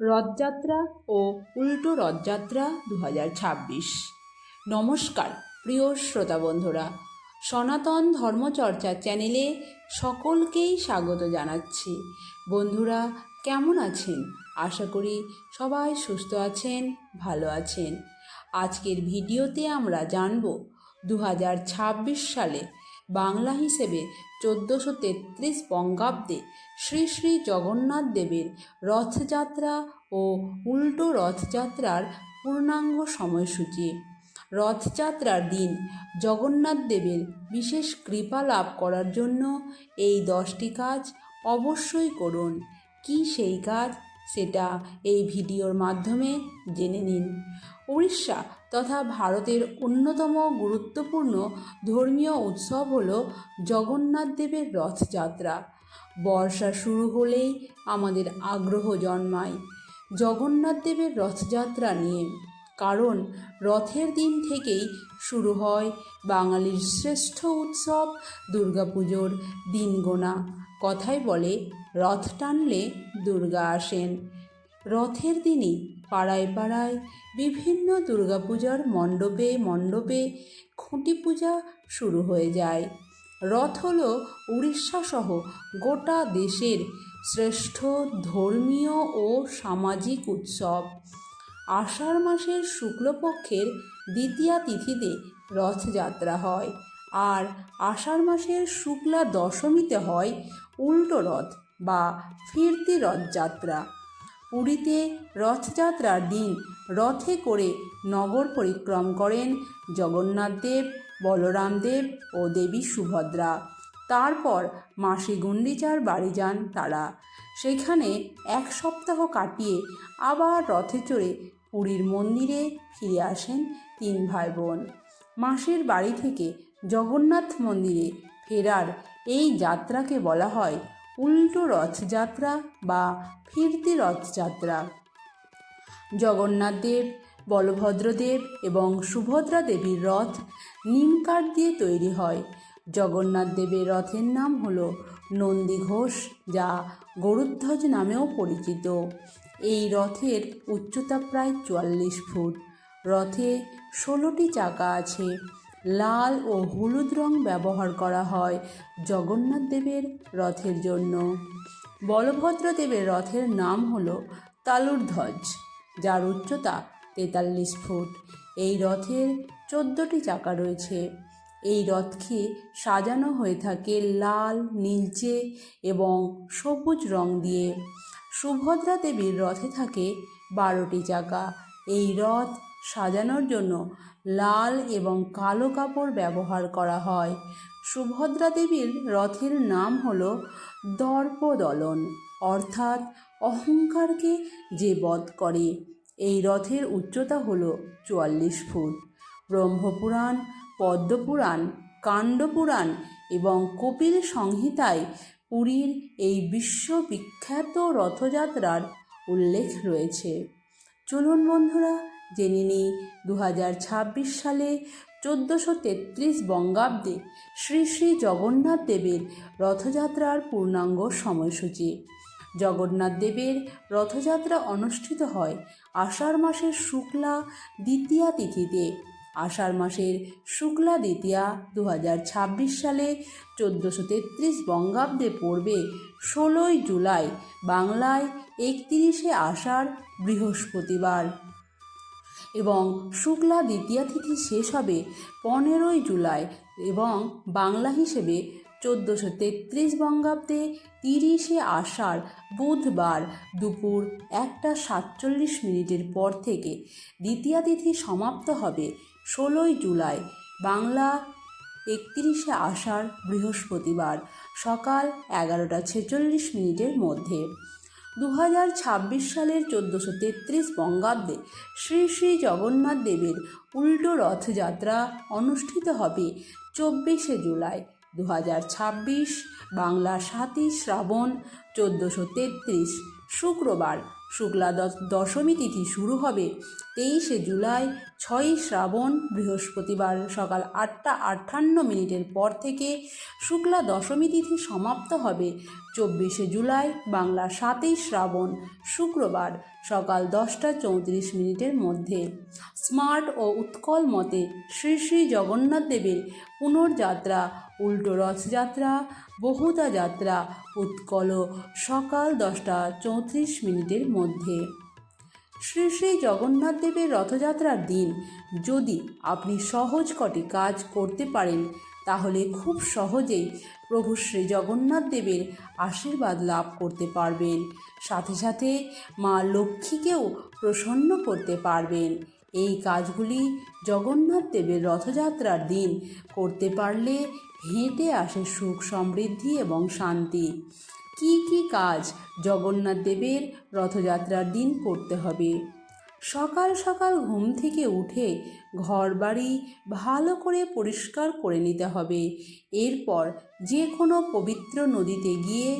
রথযাত্রা ও উল্টো রথযাত্রা 2026। নমস্কার প্রিয় শ্রোতা বন্ধুরা, সনাতন ধর্মচর্চা চ্যানেলে সকলকেই স্বাগত জানাচ্ছি। বন্ধুরা কেমন আছেন? আশা করি সবাই সুস্থ আছেন, ভালো আছেন। আজকের ভিডিওতে আমরা জানব 2026 সালে বাংলা হিসেবে 1433 বঙ্গাব্দে শ্রী শ্রী জগন্নাথ দেবের রথযাত্রা ও উল্টো রথযাত্রার পূর্ণাঙ্গ সময়সূচি। রথযাত্রার দিন জগন্নাথ দেবের বিশেষ কৃপা লাভ করার জন্য এই 10টি কাজ অবশ্যই করুন। কি সেই কাজ, সেটা এই ভিডিওর মাধ্যমে জেনে নিন। উড়িষ্যা তথা ভারতের অন্যতম গুরুত্বপূর্ণ ধর্মীয় উৎসব হল জগন্নাথ দেবের রথযাত্রা। বর্ষা শুরু হলেই আমাদের আগ্রহ জন্মায় জগন্নাথ দেবের রথযাত্রা নিয়ে, কারণ রথের দিন থেকেই শুরু হয় বাঙালির শ্রেষ্ঠ উৎসব দুর্গাপুজোর দিন গোনা। কথায় বলে, রথ টানলে দুর্গা আসেন। রথের দিনই পাড়ায় পাড়ায় বিভিন্ন দুর্গাপূজার মণ্ডপে মণ্ডপে খুঁটি পূজা শুরু হয়ে যায়। রথ হল উড়িষ্যা সহ গোটা দেশের শ্রেষ্ঠ ধর্মীয় ও সামাজিক উৎসব। আষাঢ় মাসের শুক্লপক্ষের দ্বিতীয়া তিথিতে রথযাত্রা হয়, আর আষাঢ় মাসের শুক্লা দশমীতে হয় উল্টো রথ বা ফিরতি রথযাত্রা। পুরীতে রথযাত্রার দিন রথে করে নগর পরিক্রম করেন জগন্নাথ দেব, বলরাম দেব ও দেবী সুভদ্রা। তারপর মাসি গুন্ডিচার বাড়ি যান তারা। সেখানে 1 সপ্তাহ কাটিয়ে আবার রথে চড়ে পুরীর মন্দিরে ফিরে আসেন 3 ভাই বোন। মাসির বাড়ি থেকে জগন্নাথ মন্দিরে ফেরার এই যাত্রাকে বলা হয় উল্টো রথযাত্রা বা ফিরতি রথযাত্রা। জগন্নাথ দেব, বলভদ্রদেব এবং সুভদ্রা দেবীর রথ নিমকাঠ দিয়ে তৈরি হয়। জগন্নাথ দেবের রথের নাম হল নন্দীঘোষ, যা গরুধ্বজ নামেও পরিচিত। এই রথের উচ্চতা প্রায় 44 ফুট। রথে 16টি চাকা আছে। লাল ও হলুদ রং ব্যবহার করা হয় জগন্নাথ দেবের রথের জন্য। বলভদ্র দেবের রথের নাম হল তালুধ্বজ, যার উচ্চতা 43 ফুট। এই রথের 14টি চাকা রয়েছে। এই রথকে সাজানো হয়ে থাকে লাল, নীলচে এবং সবুজ রং দিয়ে। সুভদ্রা দেবীর রথে থাকে 12টি চাকা। এই রথ সাজানোর জন্য লাল এবং কালো কাপড় ব্যবহার করা হয়। সুভদ্রা দেবীর রথের নাম হল দর্পদলন, অর্থাৎ অহংকারকে যে বধ করে। এই রথের উচ্চতা হল 44 ফুট। ব্রহ্মপুরাণ, পদ্মপুরাণ, কাণ্ডপুরাণ এবং কপিল সংহিতায় পুরীর এই বিশ্ববিখ্যাত রথযাত্রার উল্লেখ রয়েছে। চলুন বন্ধুরা, জেনে নিই 2026 সালে 1433 বঙ্গাব্দে শ্রী শ্রী জগন্নাথ দেবের রথযাত্রার পূর্ণাঙ্গ সময়সূচি। জগন্নাথ দেবের রথযাত্রা অনুষ্ঠিত হয় আষাঢ় মাসের শুক্লা দ্বিতীয়া তিথিতে। আষাঢ় মাসের শুক্লা দ্বিতীয়া 2026 সালে 1433 বঙ্গাব্দে পড়বে 16ই জুলাই, বাংলায় 31শে আষাঢ় বৃহস্পতিবার, এবং শুক্লা দ্বিতীয়া তিথি শেষ হবে 15ই জুলাই এবং বাংলা হিসেবে 1433 বঙ্গাব্দে 30শে আষাঢ় বুধবার দুপুর 1:47 পর থেকে। দ্বিতীয়া তিথি সমাপ্ত হবে 16ই জুলাই, বাংলা 31শে আষাঢ় বৃহস্পতিবার সকাল 11:46 মধ্যে। 2026 সালের 1433 বঙ্গাব্দে শ্রী শ্রী জগন্নাথ দেবের উল্টো রথযাত্রা অনুষ্ঠিত হবে 24শে জুলাই 2026, বাংলা 7ই শ্রাবণ 1433 শুক্রবার শুক্লা দশমী তিথি শুরু হবে 23শে জুলাই, 6ই শ্রাবণ বৃহস্পতিবার সকাল 8টা 58 পর থেকে। শুক্লা দশমী তিথি সমাপ্ত হবে 24শে জুলাই বাংলা 7ই শ্রাবণ শুক্রবার সকাল 10টা 34 মধ্যে। স্মার্ট ও উৎকল মতে শ্রী শ্রী জগন্নাথ দেবের পুনর্যাত্রা, উল্টো রথযাত্রা, বহুতা যাত্রা উৎকল সকাল 10টা 34 মধ্যে। শ্রী শ্রী জগন্নাথ দেবের রথযাত্রার দিন যদি আপনি সহজ কটি কাজ করতে পারেন তাহলে খুব সহজেই প্রভু শ্রী জগন্নাথ দেবের আশীর্বাদ লাভ করতে পারবেন, সাথে সাথে মা লক্ষ্মীকেও প্রসন্ন করতে পারবেন। এই কাজগুলি জগন্নাথ দেবের রথযাত্রার দিন করতে পারলে হেঁটে আসে সুখ, সমৃদ্ধি এবং শান্তি। কি কি কাজ জগন্নাথ দেবের রথযাত্রার দিন করতে হবে? সকাল সকাল ঘুম থেকে উঠে ঘরবাড়ি ভালো করে পরিষ্কার করে নিতে হবে। এরপর যে কোনো পবিত্র নদীতে গিয়ে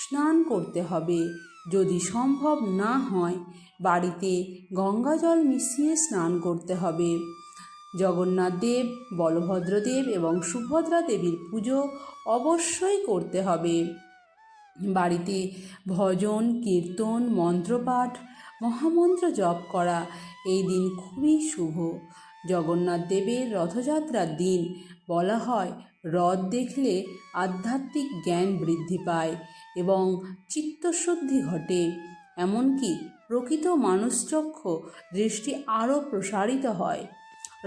স্নান করতে হবে। যদি সম্ভব না হয় বাড়িতে গঙ্গা জল মিশিয়ে স্নান করতে হবে। জগন্নাথ দেব, বলভদ্রদেব এবং সুভদ্রা দেবীর পুজো অবশ্যই করতে হবে। বাড়িতে ভজন, কীর্তন, মন্ত্রপাঠ, মহামন্ত্র জপ করা এই দিন খুবই শুভ। জগন্নাথ দেবের রথযাত্রার দিন বলা হয় রথ দেখলে আধ্যাত্মিক জ্ঞান বৃদ্ধি পায় এবং চিত্তশুদ্ধি ঘটে। এমনকি প্রকৃত মানুষচক্ষু দৃষ্টি আরও প্রসারিত হয়।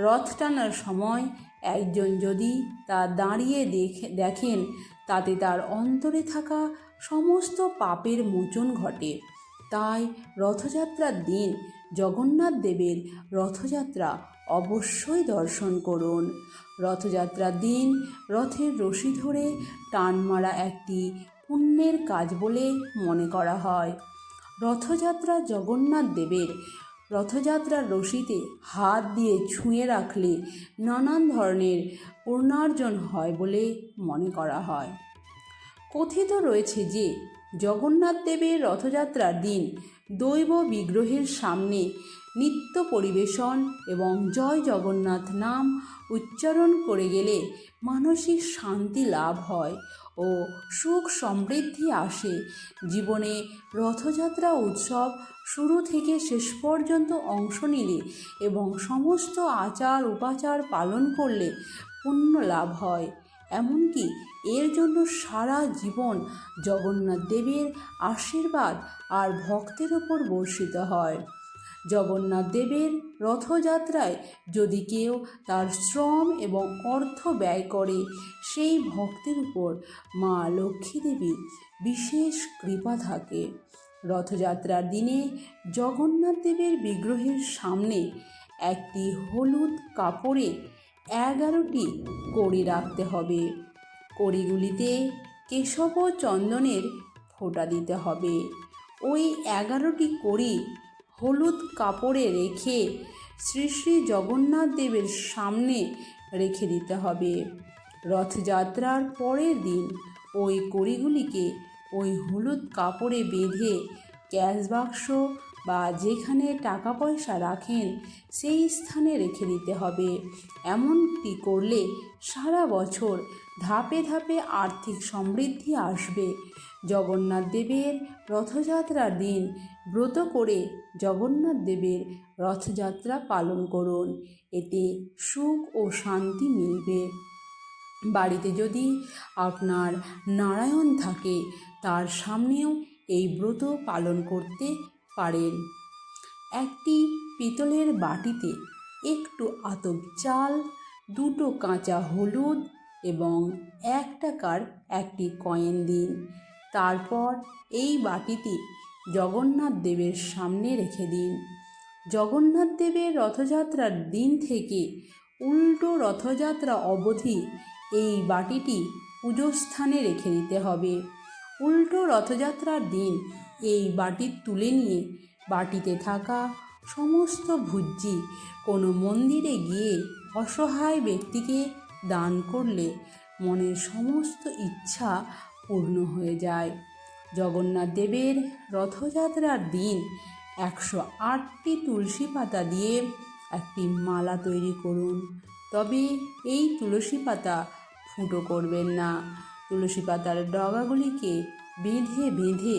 রথ টানার সময় একজন যদি তা দাঁড়িয়ে দেখেন তাতে তার অন্তরে থাকা সমস্ত পাপের মোচন ঘটে। তাই রথযাত্রার দিন জগন্নাথ দেবের রথযাত্রা অবশ্যই দর্শন করুন। রথযাত্রার দিন রথের রশি ধরে টান মারা একটি পুণ্যের কাজ বলে মনে করা হয়। রথযাত্রা জগন্নাথ দেবের রথযাত্রার রশিতে হাত দিয়ে ছুঁয়ে রাখলে নানান ধরনের পুণ্যার্জন হয় বলে মনে করা হয়। কথিত রয়েছে যে জগন্নাথ দেবের রথযাত্রার দিন দৈব বিগ্রহের সামনে নৃত্য পরিবেশন এবং জয় জগন্নাথ নাম উচ্চারণ করে গেলে মানসিক শান্তি লাভ হয় ও সুখ সমৃদ্ধি আসে। জীবনে রথযাত্রা উৎসব শুরু থেকে শেষ পর্যন্ত অংশ নিলে এবং সমস্ত আচার উপাচার পালন করলে পুণ্য লাভ হয়। এমনকি এর জন্য সারা জীবন জগন্নাথ দেবের আশীর্বাদ আর ভক্তের ওপর বর্ষিত হয়। জগন্নাথ দেবের রথযাত্রায় যদি কেউ তার শ্রম এবং অর্থ ব্যয় করে সেই ভক্তের উপর মা লক্ষ্মী দেবীর বিশেষ কৃপা থাকে। রথযাত্রার দিনে জগন্নাথ দেবের বিগ্রহের সামনে একটি হলুদ কাপড়ে 11টি কড়ি রাখতে হবে। কড়িগুলিতে কেশব ও চন্দনের ফোঁটা দিতে হবে। ওই 11টি কড়ি হলুদ কাপড়ে রেখে শ্রী শ্রী জগন্নাথ দেবের সামনে রেখে দিতে হবে। রথযাত্রার পরের দিন ওই কড়িগুলিকে ওই হলুদ কাপড়ে বেঁধে ক্যাশ বাক্স বা যেখানে টাকা পয়সা রাখেন সেই স্থানে রেখে দিতে হবে। এমনটি করলে সারা বছর ধাপে ধাপে আর্থিক সমৃদ্ধি আসবে। জগন্নাথ দেবের রথযাত্রার দিন ব্রত করে জগন্নাথ দেবের রথযাত্রা পালন করুন, এতে সুখ ও শান্তি মিলবে। বাড়িতে যদি আপনার নারায়ণ থাকে তার সামনেও এই ব্রত পালন করতে পারেন। একটি পিতলের বাটিতে একটু আতপ চাল, 2টো কাঁচা হলুদ এবং 1 টাকার একটি কয়েন দিন। তারপর এই বাটিটি জগন্নাথ দেবের সামনে রেখে দিন। জগন্নাথ দেবের রথযাত্রার দিন থেকে উল্টো রথযাত্রা অবধি এই বাটিটি পুজোস্থানে রেখে দিতে হবে। উল্টো রথযাত্রার দিন এই বাটি তুলে নিয়ে বাটিতে থাকা সমস্ত ভুজ্জি কোনো মন্দিরে গিয়ে অসহায় ব্যক্তিকে দান করলে মনের সমস্ত ইচ্ছা পূর্ণ হয়ে যায়। জগন্নাথ দেবের রথযাত্রার দিন 108টি তুলসী পাতা দিয়ে একটি মালা তৈরি করুন। তবে এই তুলসী পাতা ফুটো করবেন না। তুলসী পাতার ডগাগুলিকে বেঁধে বেঁধে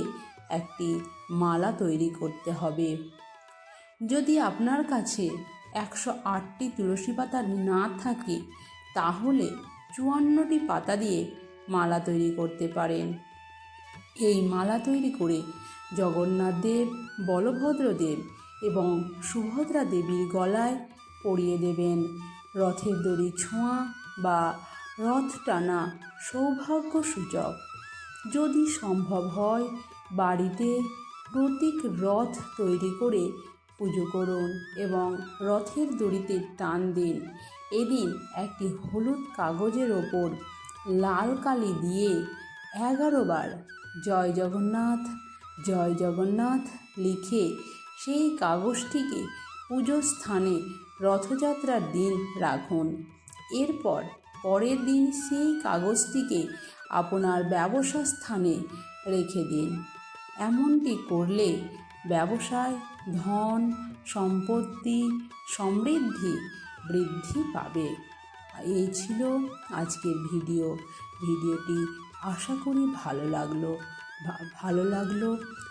একটি মালা তৈরি করতে হবে। যদি আপনার কাছে 108টি তুলসী পাতা না থাকে তাহলে 54টি পাতা দিয়ে মালা তৈরি করতে পারেন। এই মালা তৈরি করে জগন্নাথ দেব, বলভদ্র দেব এবং সুভদ্রা দেবীর গলায় পরিয়ে দেবেন। রথের দড়ি ছোঁয়া বা রথ টানা সৌভাগ্য সূচক। যদি সম্ভব হয় বাড়িতে প্রতীক রথ তৈরি করে পুজো করুন এবং রথের দড়িতে টান দিন। এদিন একটি হলুদ কাগজের ওপর লাল কালি দিয়ে 11 বার জয় জগন্নাথ জয় জগন্নাথ লিখে সেই কাগজটিকে পুজোর স্থানে রথযাত্রার দিন রাখুন। এরপর পরের দিন সেই কাগজটিকে আপনার ব্যবসা স্থানে রেখে দিন। এমনটি করলে ব্যবসায় ধন, সম্পত্তি, সমৃদ্ধি বৃদ্ধি পাবে। এই ছিল আজকের ভিডিওটি আশা করি ভালো লাগলো।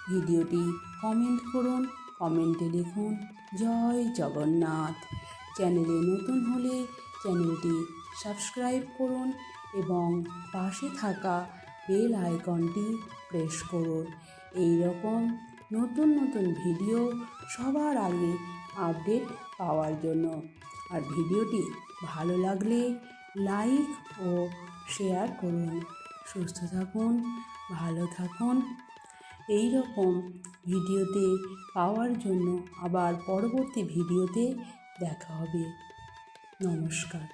ভিডিওটি কমেন্ট করুন, কমেন্টে লিখুন জয় জগন্নাথ। চ্যানেলে নতুন হলে চ্যানেলটি সাবস্ক্রাইব করুন এবং পাশে থাকা বেল আইকনটি প্রেস করুন। এই রকম নতুন ভিডিও সবার আগে আপডেট পাওয়ার জন্য। আর ভিডিওটি ভালো লাগলে লাইক ও শেয়ার করুন। সুস্থ থাকুন, ভালো থাকুন। এই রকম ভিডিওতে পাওয়ার জন্য আবার পরবর্তী ভিডিওতে দেখা হবে। নমস্কার।